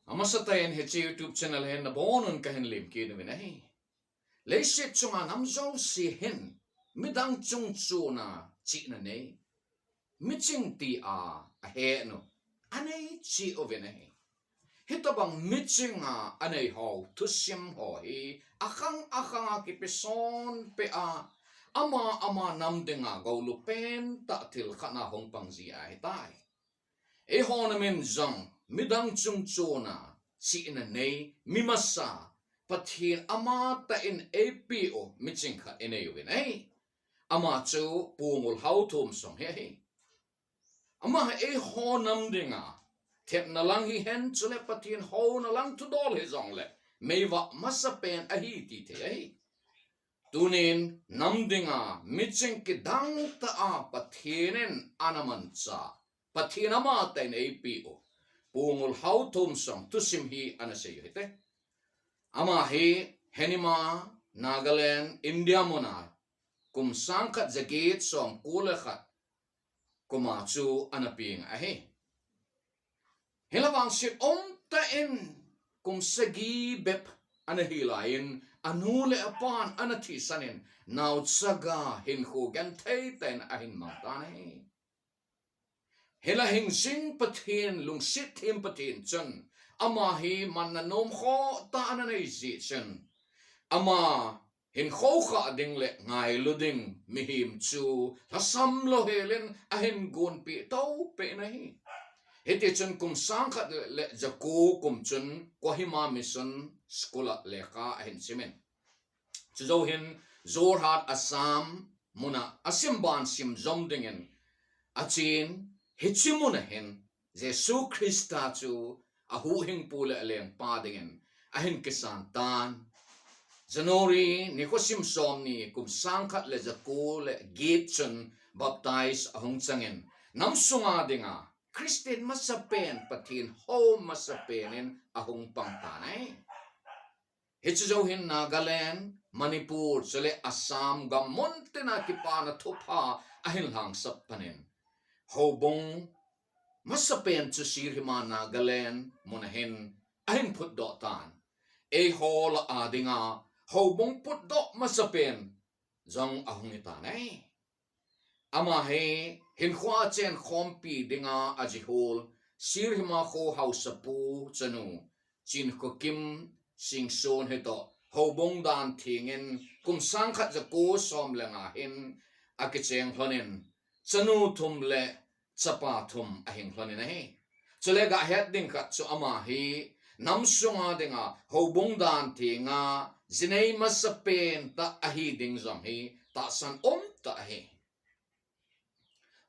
Masa tayo he YouTube channel hen na bonon kahen lim kinu vinahi. Leisit chunga namzo si hen midang chung chu na chi na ne. Miching ti a he no. Anay chi o vinahi. Hitabang miching anay ho tusim ho hi akang kipison pe ama namdinga gaulupen tatil kana hong pangzi ay tay. E ho namin zong midang chung chuna si ina nei mimasa pathin ama ta in APO miching kha eneyo vinay ama chu Ngulhao Thomsong he ama e ho nam dinga thep na lang hi hen chule pathin ho na lang tu dol he zong le Meivah Masa pen ahi ti the ai tunin nam dinga miching ki dang ta a pathinen anamancha pathin ama ta in APO Ngulhao Thomsong Thusim hi anasayo hite. Ama hi henima Nagaland India mona kum sangkat jagit som kulekhat kumachu anaping ahi. Hilawang sit ta in kum sagi bep anahilain anule apan anathi sanin naut saga hin hugan ten ahin mangtane. Hela hing sing pathin lung sit him pathin chun ama hi mananom kho ta ananay si chun ama hin kho kha ding le ngai luding mihim chu hasam lo helen ahin gun pi to pe nahi heti chun kum sang khat le jaku kum chun kohima mission skula leka ahin simen chu hin Jorhat Assam muna asimban sim zomdingen achin hichimuna hen Jesu Christa chu ahu hing pula aleng padingen ahin kisan tan Janori nikosim som ni kum sangkat le jaku le gitchen baptize ahong changin namsunga dinga Christian masapen patin ho masapenin ahong pangtanay hichujohin Nagaland Manipur chale Assam gamonte na kipana thupa ahin lang sapanin Hobong masapen chu sirhima Nagaland munahin ahin put dotan e hol adinga hobong put do masapen zong ahong itanay ama he hin khwa chen khompi dinga ajihol sirhima kho hausapu chanu chin ko kim sing son heto hobong dan thingen kum sangkhat jako som lenga hin akicheng hlonin chanu thum le chapa thum ahing hlonin he chule ga het ding khat chu ama hi namsunga dinga hobong dan thinga zinei masapen ta ahi ding zam hi ta san ta hi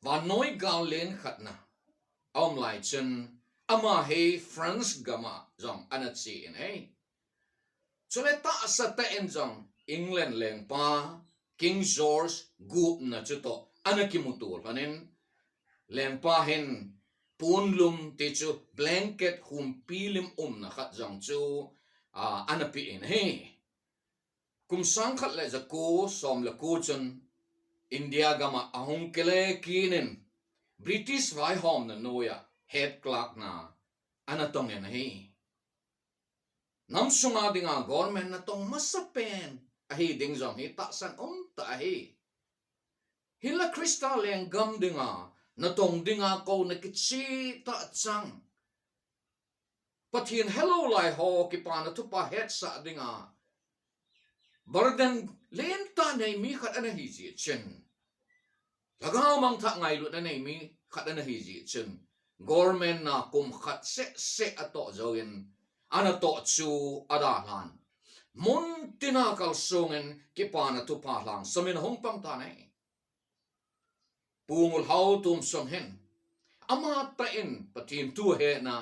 wa noi galen khatna lai chen ama he France gama zam anachi in he chule ta sa ta en zam England leng pa King George gup na chuto anakimutul hanin leng pa hin punlum te chu blanket hum pilim na khat jang chu anapi in he kum sang khat le jako som le ko chun India gama ahong kele kinin British vai hom na noya head clerk na anatong en he namsunga dinga government na tong masapen ahi ding jong hi ta san ta ahi hila kristal leng gam dinga na tong dinga ko na kichi ta chang pathin hello lai ho ki pa na thupa het sa dinga bardan len ta nei mi khat ana hi ji chen lagaw mang tha ngai lu na nei mi khat ana hi ji chen government na kum khat se ato zoin ana to chu ada han mun tina kal songen ki pa na thupa lang samin hong pang ta nei Ngulhao Thomsong hen ama ta in patin tu he na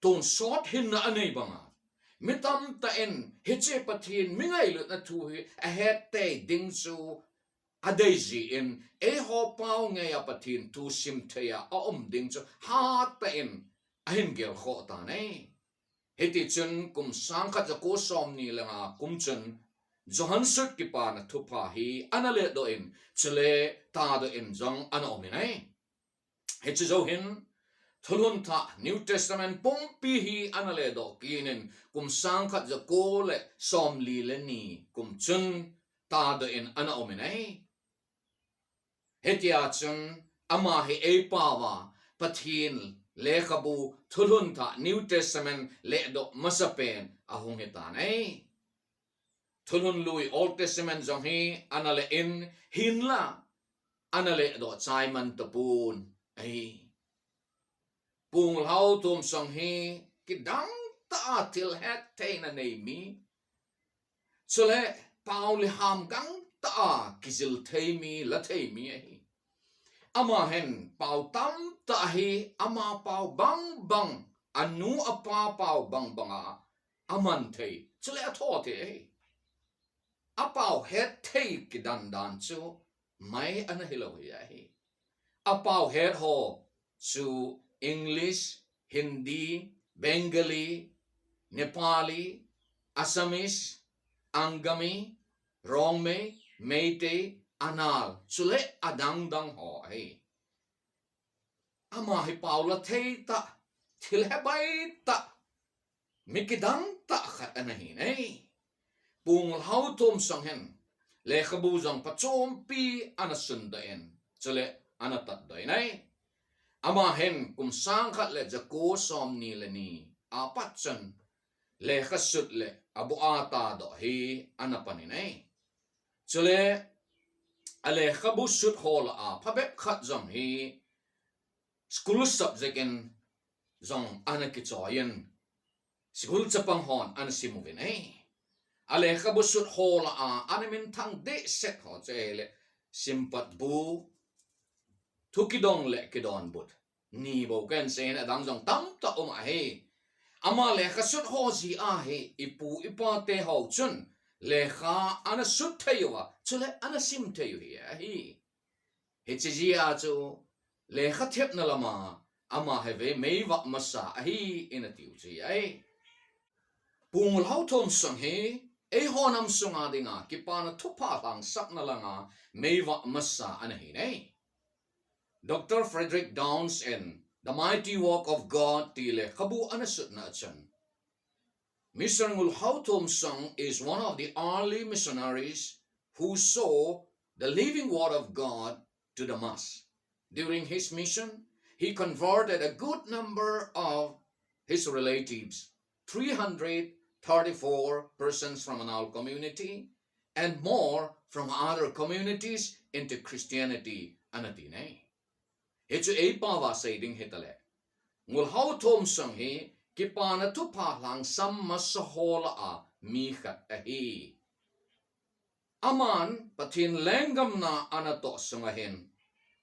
ton short hin na anei banga mitam ta in hiche patin mingai lut na thu hi a het te ding chu adaiji in e ho pau nge ya patin tu sim theya a ding chu ha ta in ahin gel kho ta nei heti chun kum sang kha ja ko som ni langa kum chun Johansut ki pa na thupa hi anale do in chule ta do in jong anom ni nei he chu zo hin thulun tha New Testament pompi hi anale do kinin kum sangkhat ja kole som li le ni kum chun ta do in ana ominai hetia chun ama hi e pawa pathin lekhabu thulun tha New Testament le do masapen ahung hetanai thulun lui Old Testament jong hi anale in hinla anale do chaiman tapun ai Ngulhao Thomsong hi kidang ta til het teina nei mi chole pauli ham gang ta kizil thei mi la thei mi hi ama hen pau tam ta hi ama pau bang bang anu apa pau bang banga aman thei chole atho the apau het thei kidan dan chu mai ana hilo hi apau het ho chu English, Hindi, Bengali, Nepali, Assamese, Angami, Rongme, Meitei, Anal, chule adang dang ho ai. Ama hi paula thei ta, thil hebai ta, mikidang ta khat anahin ai. Ngulhao Thomsong hen, lekhabu jang pachom pi anasunda en, chule anatat doi nai. Ama hen kum sangkhat le jako som ni le ni apat chan le khasut le abu ata do hi anapani nei chule ale khabu sut hol a phabek khat jong hi school subject in jong anakichoyen school chapang hon an simovin ei ale khabu sut hol a anamin thang de set ho chele simpat bu thukidong le kidon but ni bo kan sen adang jong tam ta a he ama le khasut ho ji a he ipu ipa te ho chun le kha ana sut thaywa chule ana sim thayu hi he chi a chu le kha thep na lama ama he ve Meivah Masa hi in a tiu chi ai Ngulhao Thomsong he e honam sunga dinga kipana thupa lang sak na langa Meivah Masa ana hi nei Dr. Frederick Downs in The Mighty Walk of God tile kabu anasut na chan. Mr. Ngulhao Thomsong is one of the early missionaries who saw the living word of God to the Masa. During his mission, he converted a good number of his relatives, 334 persons from an Al community and more from other communities into Christianity anatine. It's a pawa saying hitale. Ngulhao Thomsong he kipana tu pa lang sam masahola a mikhat ahi. Aman patin lenggam na anato sungahin.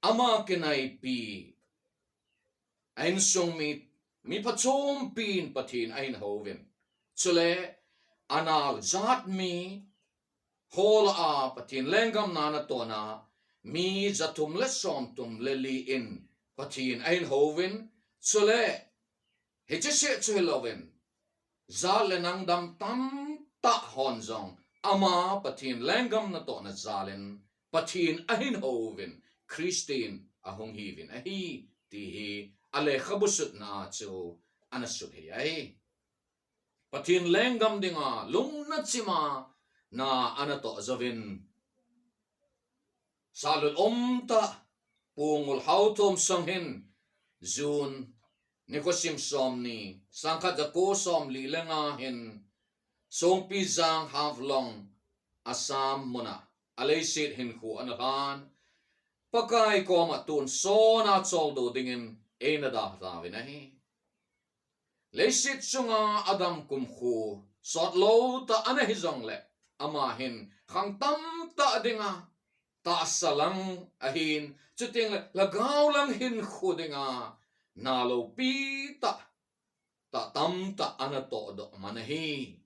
Ama kinay pi. Ain sung mi pachom pin patin ain hovin. Chule anal zat mi hola a patin lenggam na anato na mi zatum le som tum le li in patin ein hovin chole hechese chulovin za le nang dam tam ta hon jong ama patin lengam na to na zalen patin ein hovin Christine ahong hivin ahi ti hi ale khabusut na chu anasut hi ai patin lengam dinga lungna chima na anato zavin Salul omta Ngulhao Thomsong hin June Nikosim somni Sangkat jako som li lenga hin Song pizang havlong Asam muna Alaysit hin ku anahan Pakai ko matun so na soldo dingin Einadah tawinahi Laysit sunga adam kumku Sot lo ta anahizong le Amahin Kang tam ta dinga ta salang ahin chuting lagaw lang hin khudinga nalo pi ta tam ta anato do manahi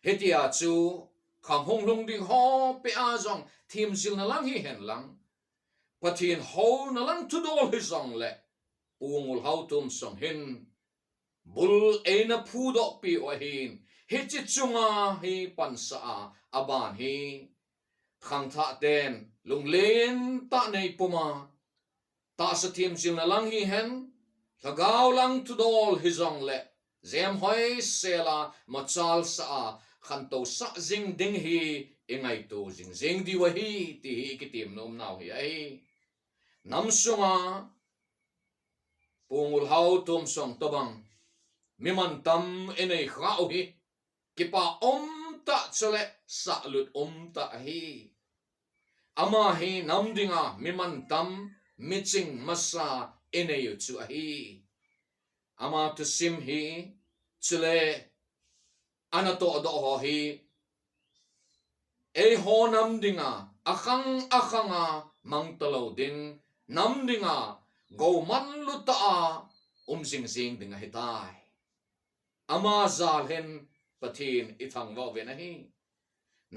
hetia chu kham hong lung ding ho pe a jong thim sil na lang hi hen lang pathin ho na lang tu dol hi jong le Ngulhao Thomsong hin bul eina phu do pi o hin he chi chunga hi pansa aban hi khang tha ten lung len ta nei puma ta sa thim sil na lang hi hen lagaw lang tudol hizong le zem hoi sela machal sa khanto sa jing ding hi ingai tu jing di wa hi ti hi kitim nom naw hi ai namsunga Ngulhao Thomsong tobang miman tam enei khau hi kipa ta chale sa lut ta hi ama hi namdinga miman tam miching masa enei chu hi ama Thusim hi chule anato do ho hi e ho namdinga akhanga mangtalo ding namdinga go man luta sing sing dinga hitai ama zal hen pathin ithang wa ve na hi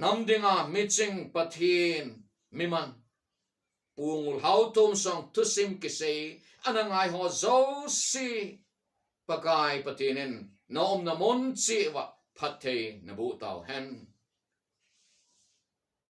namdinga miching pathin miman Ngulhao Thomsong Thusim kisei anangai ho zo si pakai patinin nom namon chi wa phathei nabu tau hen